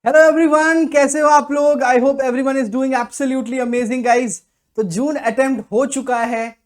Hello everyone, कैसे हो आप लोग। I hope everyone is doing absolutely amazing guys. तो जून अटेम्प्ट हो चुका है,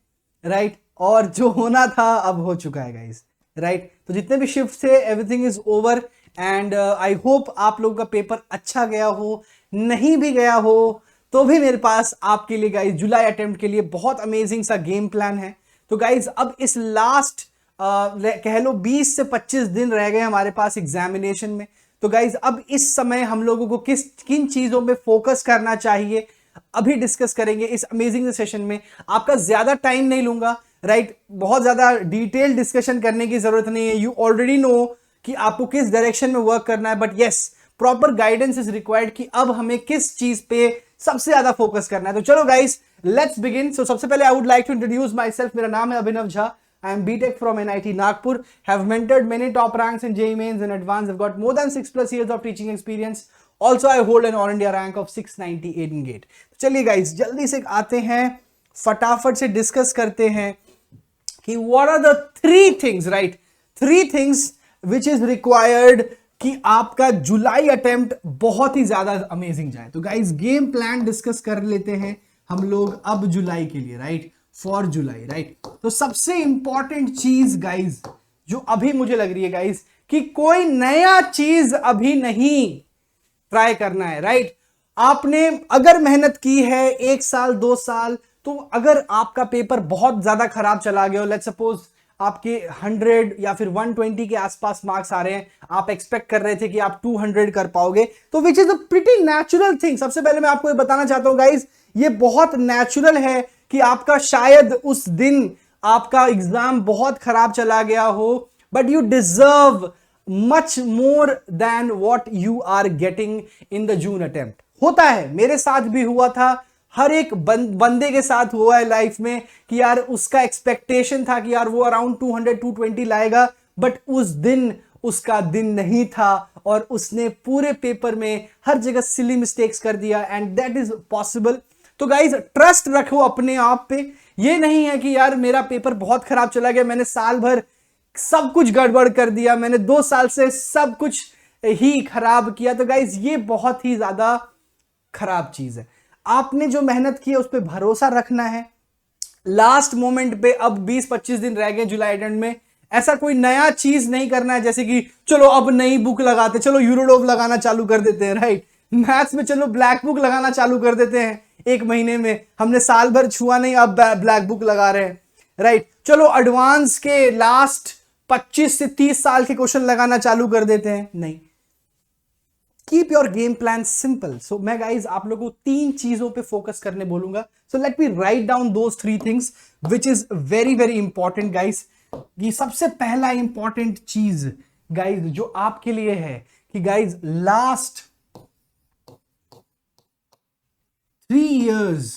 राइट। और जो होना था अब हो चुका है गाइस, राइट। तो जितने भी शिफ्ट थे everything is over and I hope आप लोगों का पेपर अच्छा गया हो। नहीं भी गया हो तो भी मेरे पास आपके लिए गाइस जुलाई अटेम्प्ट के लिए बहुत अमेजिंग सा गेम प्लान है। तो गाइस अब इस लास्ट कह लो 20 से 25 दिन रह गए हमारे पास एग्जामिनेशन में। तो गाइज अब इस समय हम लोगों को किन चीजों पे फोकस करना चाहिए अभी डिस्कस करेंगे इस अमेजिंग सेशन में। आपका ज्यादा टाइम नहीं लूंगा, राइट। बहुत ज्यादा डिटेल डिस्कशन करने की जरूरत नहीं है। यू ऑलरेडी नो कि आपको किस डायरेक्शन में वर्क करना है, but yes proper guidance is required कि अब हमें किस चीज पे सबसे ज्यादा फोकस करना है। तो चलो गाइस लेट्स बिगिन। सो सबसे पहले I would like to introduce myself. मेरा नाम है अभिनव Jha. I am BTech from NIT Nagpur, have mentored many top ranks in JEE Mains and Advanced. I've got more than 6+ years of teaching experience. Also, I hold an All India rank of 698 in GATE. चलिए guys, जल्दी से आते हैं, फटाफट से discuss करते हैं कि what are the three things, right? Three things which is required कि आपका जुलाई अटेम्प्ट बहुत ही ज्यादा अमेजिंग जाए। तो गाइस गेम प्लान डिस्कस कर लेते हैं हम लोग अब जुलाई के लिए, राइट। For July, right. तो सबसे इंपॉर्टेंट चीज गाइज जो अभी मुझे लग रही है गाइज कि कोई नया चीज अभी नहीं ट्राई करना है, राइट। आपने अगर मेहनत की है 1 साल 2 साल, तो अगर आपका पेपर बहुत ज्यादा खराब चला गया हो, लेट्स सपोज आपके 100 या फिर 120 के आसपास मार्क्स आ रहे हैं, आप एक्सपेक्ट कर रहे थे कि आप 200 कर पाओगे, तो which is a pretty natural thing. सबसे पहले मैं आपको ये बताना चाहता हूं गाइज, ये बहुत नेचुरल है कि आपका शायद उस दिन आपका एग्जाम बहुत खराब चला गया हो, but you deserve much more than what you are getting in the June attempt. होता है, मेरे साथ भी हुआ था, हर एक बंदे के साथ हुआ है लाइफ में कि यार उसका एक्सपेक्टेशन था कि यार वो अराउंड 200 220 लाएगा, बट उस दिन उसका दिन नहीं था और उसने पूरे पेपर में हर जगह सिली मिस्टेक्स कर दिया, एंड दैट इज पॉसिबल। तो गाइज ट्रस्ट रखो अपने आप पे। ये नहीं है कि यार मेरा पेपर बहुत खराब चला गया, मैंने साल भर सब कुछ गड़बड़ कर दिया, मैंने 2 साल से सब कुछ ही खराब किया। तो गाइज ये बहुत ही ज्यादा खराब चीज है। आपने जो मेहनत की है उस पर भरोसा रखना है। लास्ट मोमेंट पे अब 20-25 दिन रह गए जुलाई एंड में, ऐसा कोई नया चीज नहीं करना है जैसे कि चलो अब नई बुक लगाते, चलो यूरोडोव लगाना चालू कर देते हैं, राइट। मैथ्स में चलो ब्लैक बुक लगाना चालू कर देते हैं, 1 महीने में हमने साल भर छुआ नहीं, अब ब्लैक बुक लगा रहे हैं, राइट। चलो एडवांस के लास्ट 25 से 30 साल के क्वेश्चन लगाना चालू कर देते हैं, नहीं। Keep your game plan simple. So मैं गाइज आप लोगों को 3 चीजों पे फोकस करने बोलूंगा। So let me write down those 3 things which is very very important guys. ये सबसे पहला इंपॉर्टेंट चीज गाइज जो आपके लिए है कि guys last 3 years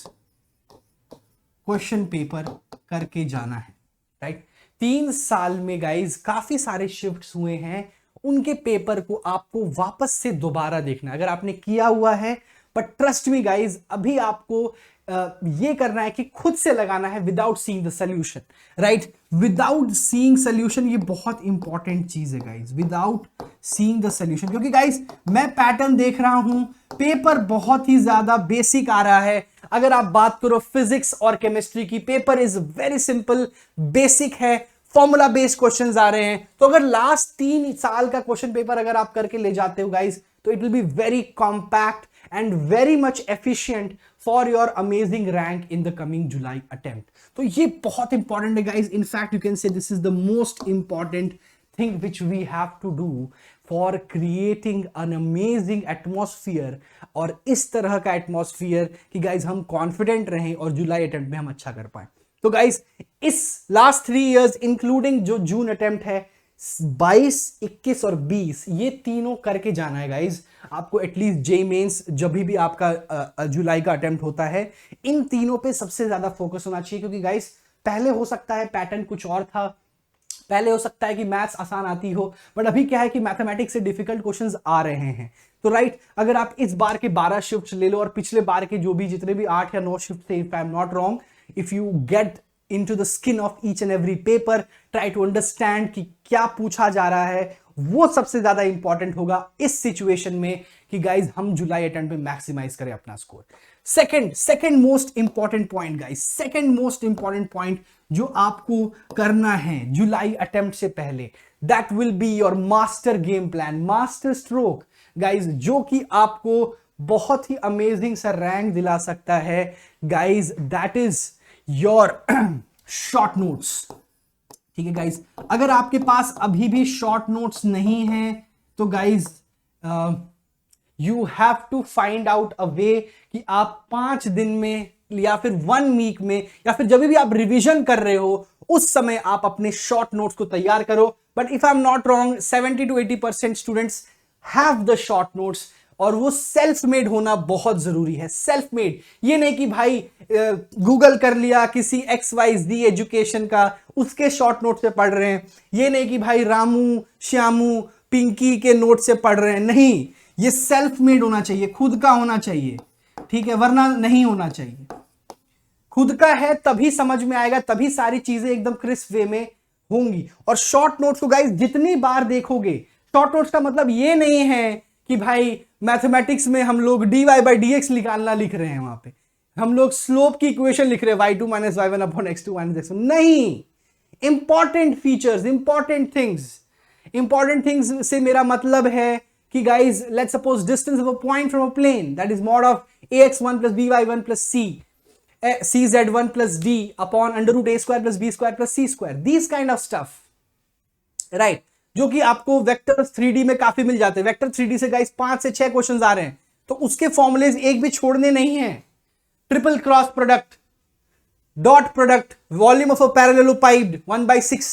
question paper करके जाना है, राइट। 3 साल में गाइज काफी सारे शिफ्ट्स हुए हैं, उनके पेपर को आपको वापस से दोबारा देखना है अगर आपने किया हुआ है। बट ट्रस्ट मी गाइज अभी आपको ये करना है कि खुद से लगाना है without seeing the solution, right. Without seeing solution, ये बहुत इंपॉर्टेंट चीज है guys, without seeing the solution. क्योंकि गाइज मैं पैटर्न देख रहा हूं, पेपर बहुत ही ज्यादा बेसिक आ रहा है। अगर आप बात करो फिजिक्स और केमिस्ट्री की, paper is very simple, basic है, फॉर्मूला बेस्ड क्वेश्चंस आ रहे हैं। तो अगर लास्ट 3 साल का क्वेश्चन पेपर अगर आप करके ले जाते हो गाइस, तो it will be very compact and very much efficient for your amazing rank in the coming July attempt. तो ये बहुत इंपॉर्टेंट है guys. In fact you can say this is the most important thing which we have to do for creating an amazing atmosphere, और इस तरह का atmosphere कि guys हम कॉन्फिडेंट रहें और जुलाई अटेम्प्ट में हम अच्छा कर पाए। तो गाइज इस लास्ट 3 years इंक्लूडिंग जो जून अटेम्प्ट है 22, 21 और 20, ये तीनों करके जाना है गाइज आपको। एटलीस्ट जेईई मेंस जब भी आपका जुलाई का अटेम्प्ट होता है, इन तीनों पे सबसे ज्यादा फोकस होना चाहिए। क्योंकि गाइज पहले हो सकता है पैटर्न कुछ और था, पहले हो सकता है कि मैथ्स आसान आती हो, बट अभी क्या है कि मैथमेटिक्स से डिफिकल्ट क्वेश्चंस आ रहे हैं। तो राइट, अगर आप इस बार के 12 शिफ्ट ले लो और पिछले बार के जो भी जितने भी 8 या 9 शिफ्ट थे, if I am not wrong, if you get into the skin of each and every paper, try to understand कि क्या पूछा जा रहा है, वो सबसे ज्यादा इंपॉर्टेंट होगा इस सिचुएशन में कि गाइज हम जुलाई अटेम्प्ट में मैक्सिमाइज करें अपना score. Second most important point guys, second most important point जो आपको करना है जुलाई अटेम्प्ट से पहले, that will be your master game plan, master stroke guys, जो कि आपको बहुत ही अमेजिंग सा रैंक दिला सकता है guys, that is your short notes. ठीक है गाइज, अगर आपके पास अभी भी शॉर्ट नोट्स नहीं है तो guys you have to find out a way कि आप 5 दिन में या फिर 1 वीक में या फिर जब भी आप रिवीजन कर रहे हो उस समय आप अपने शॉर्ट नोट्स को तैयार करो। But if I am not wrong 70 to 80% students have the short notes, और वो सेल्फ मेड होना बहुत जरूरी है। सेल्फ मेड, ये नहीं कि भाई गूगल कर लिया किसी XYZ एजुकेशन का, उसके शॉर्ट नोट से पढ़ रहे हैं, ये नहीं कि भाई रामू श्यामू पिंकी के नोट से पढ़ रहे हैं, नहीं, ये सेल्फ मेड होना चाहिए, खुद का होना चाहिए, ठीक है, वरना नहीं होना चाहिए। खुद का है तभी समझ में आएगा, तभी सारी चीजें एकदम क्रिस्प वे में होंगी। और शॉर्ट नोट्स को गाइस जितनी बार देखोगे, शॉर्ट नोट्स का मतलब ये नहीं है कि भाई मैथमेटिक्स में हम लोग dy/dx निकालना लिख रहे हैं, वहां पे हम लोग स्लोप की इक्वेशन लिख रहे हैं y2 - y1 upon x2 - x1, नहीं। इंपॉर्टेंट फीचर्स, इंपॉर्टेंट थिंग्स से मेरा मतलब है कि guys let's suppose distance of a point from a plane, that is mod of ax1 + by1 + cz1 + d upon √a² + b² + c², this kind of stuff, right, जो कि आपको vector 3D में काफी मिल जाते हैं। वेक्टर 3D से guys 5 से 6 questions आ रहे हैं, तो उसके फॉर्मुलेज एक भी छोड़ने नहीं है। Triple cross product, dot product, volume of a parallelepiped 1/6,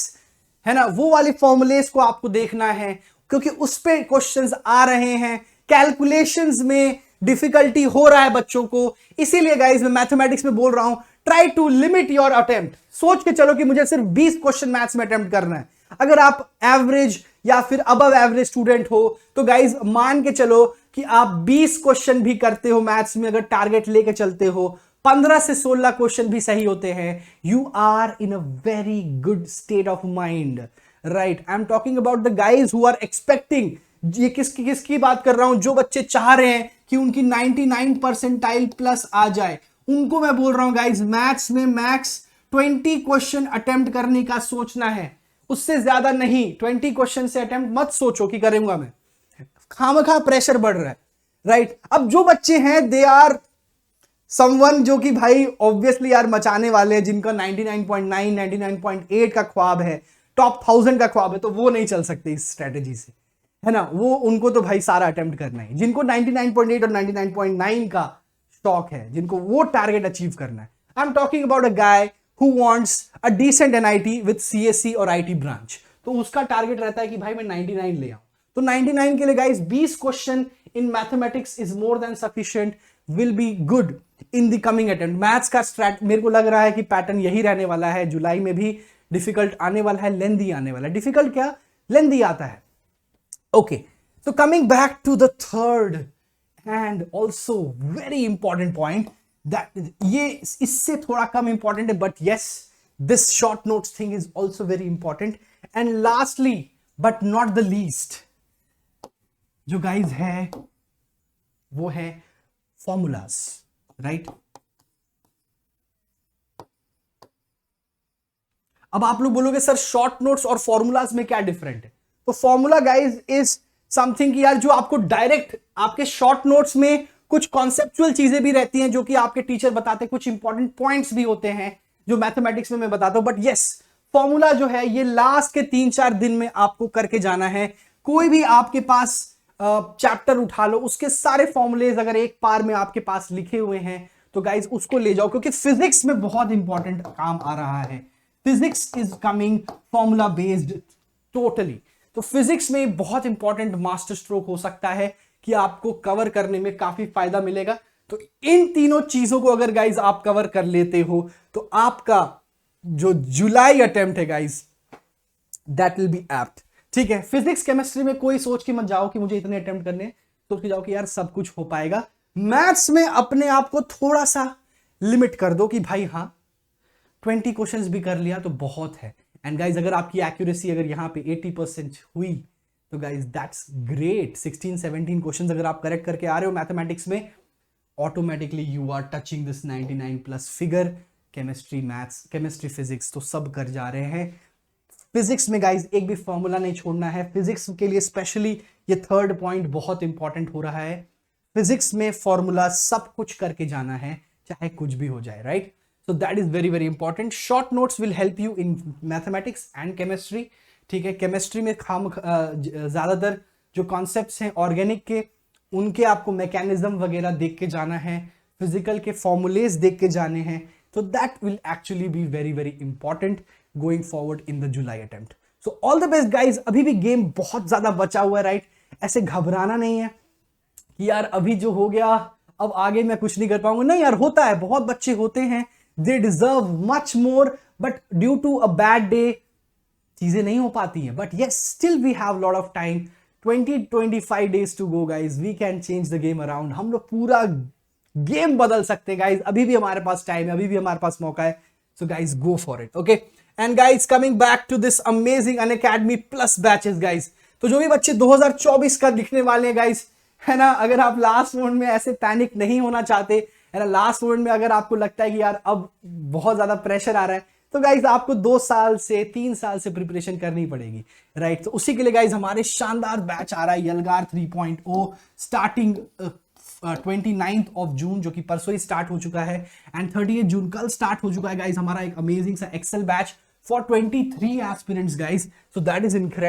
है ना, वो वाले फॉर्मुलेज को आपको देखना है क्योंकि उस पे क्वेश्चंस आ रहे हैं। कैलकुलेशंस में डिफिकल्टी हो रहा है बच्चों को, इसीलिए गाइस मैं मैथमेटिक्स में बोल रहा हूं try to limit your attempt. सोच के चलो कि मुझे सिर्फ 20 क्वेश्चन मैथ्स में अटेम्प्ट करना है। अगर आप एवरेज या फिर अबव एवरेज स्टूडेंट हो तो गाइज मान के चलो कि आप 20 क्वेश्चन भी करते हो मैथ्स में, अगर टारगेट लेके चलते हो 15 से 16 क्वेश्चन भी सही होते हैं, you are in a very good state of mind, right. I am talking about the guys who are expecting, ये किसकी बात कर रहा हूं, जो बच्चे चाह रहे हैं कि उनकी 99 परसेंटाइल प्लस आ जाए, उनको मैं बोल रहा हूं गाइज मैथ्स में मैक्स 20 क्वेश्चन अटेम्प्ट करने का सोचना है, उससे ज्यादा नहीं। 20 क्वेश्चन से अटेम्प्ट मत सोचो कि करूंगा मैं, खामखा प्रेशर बढ़ रहा है, राइट। अब जो बच्चे हैं दे आर समवन जो कि भाई ऑब्वियसली यार मचाने वाले हैं, जिनका 99.9 99.8 का ख्वाब है, टॉप 1000 का ख्वाब है, तो वो नहीं चल सकते इस स्ट्रेटेजी से, है ना। वो उनको तो भाई सारा अटेम्प्ट करना है, जिनको 99.8 और 99.9 का शौक है, जिनको वो टारगेट अचीव करना है। आई am talking about a guy who wants a decent NIT with CSC और IT branch, तो उसका टारगेट रहता है कि भाई मैं 99 ले आऊं। तो 99 के लिए guys 20 question in mathematics is more than sufficient, will be good in the coming attempt. Maths का मेरे को लग रहा है कि पैटर्न यही रहने वाला है, जुलाई में भी डिफिकल्ट आने वाला है, लेंदी आने वाला है। डिफिकल्ट क्या, लेंदी आता है। Okay, so coming back to the third and also very important point, that ये इससे थोड़ा कम इंपॉर्टेंट है, but yes this short notes thing is also very important. And lastly but not the least जो guys है वो है formulas, right. अब आप लोग बोलोगे सर शॉर्ट नोट्स और फॉर्मूलाज में क्या डिफरेंट है, तो फॉर्मूला गाइज इज समथिंग कि यार जो आपको डायरेक्ट आपके शॉर्ट नोट्स में कुछ कॉन्सेप्चुअल चीजें भी रहती हैं जो कि आपके टीचर बताते हैं, कुछ इंपॉर्टेंट पॉइंट्स भी होते हैं जो मैथमेटिक्स में मैं बताता हूं, बट यस फॉर्मूला जो है ये लास्ट के 3-4 दिन में आपको करके जाना है। कोई भी आपके पास चैप्टर उठा लो, उसके सारे फॉर्मूलेज अगर एक पार में आपके पास लिखे हुए हैं तो गाइज उसको ले जाओ, क्योंकि फिजिक्स में बहुत इंपॉर्टेंट काम आ रहा है। Physics is coming formula based totally, तो फिजिक्स में बहुत इंपॉर्टेंट मास्टर स्ट्रोक हो सकता है कि आपको कवर करने में काफी फायदा मिलेगा। तो इन तीनों चीजों को अगर गाइज आप कवर कर लेते हो तो आपका जो जुलाई अटेम्प्ट है guys that will be apt, ठीक है। फिजिक्स केमिस्ट्री में कोई सोच के मत जाओ कि मुझे इतने अटेम्प्ट करने, सोच के जाओ कि यार सब कुछ हो पाएगा। मैथ्स में अपने आप को थोड़ा सा लिमिट कर दो कि भाई हाँ 20 क्वेश्चंस भी कर लिया तो बहुत है। एंड गाइज अगर आपकी एक्यूरेसी अगर यहां पे 80% हुई तो गाइज दैट्स ग्रेट। 16-17 क्वेश्चंस अगर आप करेक्ट करके आ रहे हो मैथमेटिक्स में, automatically you are touching this 99 plus figure. Chemistry, maths, chemistry, physics तो सब कर जा रहे हैं। फिजिक्स में गाइज एक भी फॉर्मूला नहीं छोड़ना है। फिजिक्स के लिए स्पेशली ये थर्ड पॉइंट बहुत इंपॉर्टेंट हो रहा है। फिजिक्स में फॉर्मूला सब कुछ करके जाना है, चाहे कुछ भी हो जाए, right? So that is very very important. Short notes will help you in mathematics and chemistry, ठीक है? केमिस्ट्री में ज्यादातर जो कॉन्सेप्ट्स हैं ऑर्गेनिक के, उनके आपको मैकेनिज्म वगैरह देख के जाना है, फिजिकल के फॉर्मूलेज देख के जाने हैं। तो that will actually be very very important going forward in the July attempt. So all the best guys. अभी भी गेम बहुत ज्यादा बचा हुआ है, राइट? ऐसे घबराना नहीं है कि यार अभी जो हो गया अब आगे मैं कुछ नहीं कर पाऊंगा। नहीं यार, होता है, बहुत बच्चे होते हैं, they deserve much more, but due to a bad day चीजें नहीं हो पाती हैं। But yes, still we have lot of time, 20-25 days to go guys. We can change the game around. हम लोग पूरा गेम बदल सकते हैं गाइज। अभी भी हमारे पास टाइम है, अभी भी हमारे पास मौका है। So guys go for it, okay? And guys coming back to this amazing Unacademy plus batches guys. तो जो भी बच्चे 2024 का दिखने वाले हैं गाइज, है ना, अगर आप लास्ट मोमेंट में ऐसे पैनिक नहीं होना चाहते, है ना, लास्ट मोमेंट में अगर आपको लगता है कि यार अब बहुत ज्यादा प्रेशर आ रहा है, तो गाइज आपको 2 साल से 3 साल से प्रिपरेशन करनी पड़ेगी, राइट? तो उसी के लिए गाइज हमारे शानदार बैच आ रहा है यलगार 3.0 स्टार्टिंग 29th ऑफ जून, जो कि परसों ही स्टार्ट हो चुका है, एंड 30th जून कल स्टार्ट हो चुका है गाइज हमारा एक अमेजिंग सा Excel batch for 23 aspirants guys. So that is incredible.